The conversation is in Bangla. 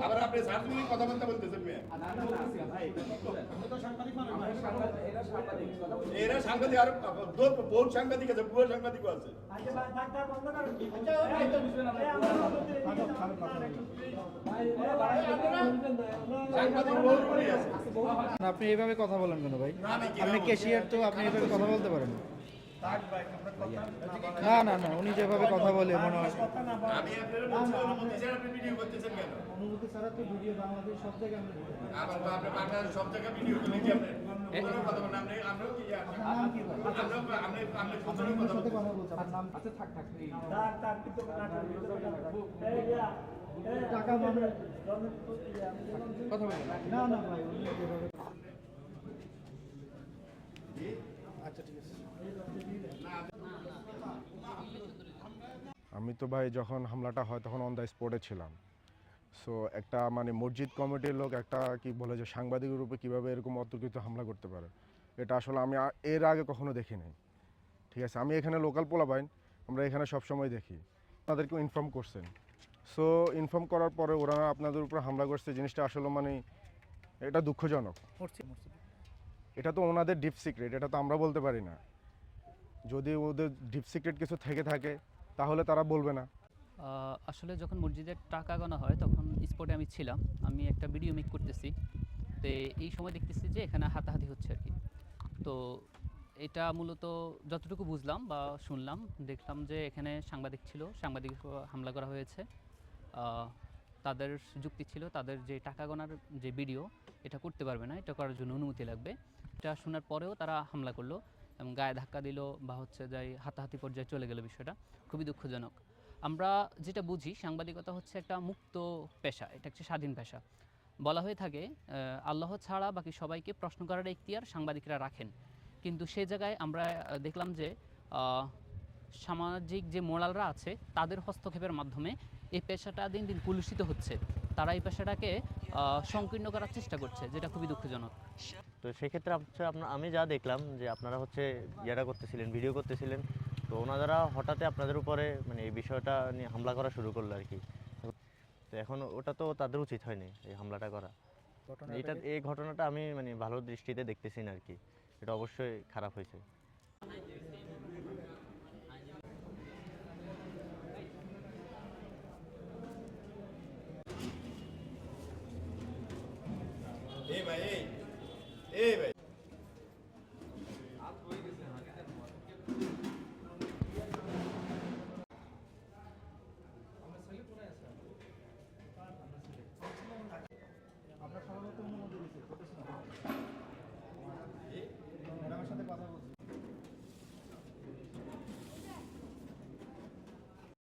আবার আপনি সার্টিফিকেট কথা বলতে বলতেছেন এরা সাংবাদিক আর বহুত সাংবাদিক আছে, পুরো সাংবাদিকও আছে। আপনি এইভাবে কথা বলেন কেন ভাই? আপনি ক্যাশিয়ার, তো আপনি এইভাবে কথা বলতে পারেন না। না না, উনি যেভাবে কথা বলে মনে হয় আমি আপনাদের বলছি অনুমতি ছাড়া আপনি ভিডিও করতেছেন কেন? অনুমতি ছাড়া তো ভিডিও বাংলাদেশ সব জায়গায় আমরা আবার আপনি বাংলাদেশ সব জায়গায় ভিডিও করলে কি আপনি কোনো কথা বলেন? আমরাও কি আপনি প্রথমে কথা বলতে কথা বলছি। আপনার নাম আছে? থাক থাক টাকা মানে কথা বলেন না না ভাই, উনি যেভাবে আচ্ছা ঠিক আছে। আমি তো ভাই যখন হামলাটা হয় তখন অন দ্য স্পটে ছিলাম। সো একটা মানে মসজিদ কমিটির লোক একটা কি বলে যে সাংবাদিকের উপরে কীভাবে এরকম অতর্কিত হামলা করতে পারে, এটা আসলে আমি এর আগে কখনো দেখি নাই। ঠিক আছে, আমি এখানে লোকাল পোলাপাইন, আমরা এখানে সবসময় দেখি। তাদেরকেও ইনফর্ম করছেন, সো ইনফর্ম করার পরে ওরা আপনাদের উপর হামলা করছে, জিনিসটা আসলে মানে এটা দুঃখজনক। এটা তো ওনাদের ডিপ সিক্রেট, এটা তো আমরা বলতে পারি না। যদি ওদের ডিপ সিক্রেট কিছু থেকে থাকে তাহলে তারা বলবে না। আসলে যখন মসজিদের টাকা গোনা হয় তখন স্পটে আমি ছিলাম, আমি একটা ভিডিও মেক করতেছি। তো এই সময় দেখতেছি যে এখানে হাতাহাতি হচ্ছে আর কি। তো এটা মূলত যতটুকু বুঝলাম বা শুনলাম, দেখলাম যে এখানে সাংবাদিক ছিল, সাংবাদিক হামলা করা হয়েছে। তাদের যুক্তি ছিল তাদের যে টাকা গোনার যে ভিডিও এটা করতে পারবে না, এটা করার জন্য অনুমতি লাগবে। এটা শোনার পরেও তারা হামলা করলো এবং গায়ে ধাক্কা দিল বা হচ্ছে যাই হাতাহাতি পর্যায়ে চলে গেল। বিষয়টা খুবই দুঃখজনক। আমরা যেটা বুঝি সাংবাদিকতা হচ্ছে একটা মুক্ত পেশা, এটা একটা স্বাধীন পেশা। বলা হয়ে থাকে আল্লাহ ছাড়া বাকি সবাইকে প্রশ্ন করার এখতিয়ার সাংবাদিকরা রাখেন। কিন্তু সে জায়গায় আমরা দেখলাম যে সামাজিক যে মোরালরা আছে তাদের হস্তক্ষেপের মাধ্যমে এই পেশাটা দিন দিন কলুষিত হচ্ছে। তারা এই পেশাটাকে সংকীর্ণ করার চেষ্টা করছে, যেটা খুবই দুঃখজনক। তো সেক্ষেত্রে আমি যা দেখলাম যে আপনারা হচ্ছে ইয়েটা করতেছিলেন, ভিডিও করতেছিলেন, তো ওনারা হঠাৎ আপনাদের উপরে মানে এই বিষয়টা নিয়ে হামলা করা শুরু করলো আর কি। তো এখন ওটা তো তাদের উচিত হয়নি এই হামলাটা করা। এই ঘটনাটা আমি মানে ভালো দৃষ্টিতে দেখতেছি না আর কি, এটা অবশ্যই খারাপ হয়েছে।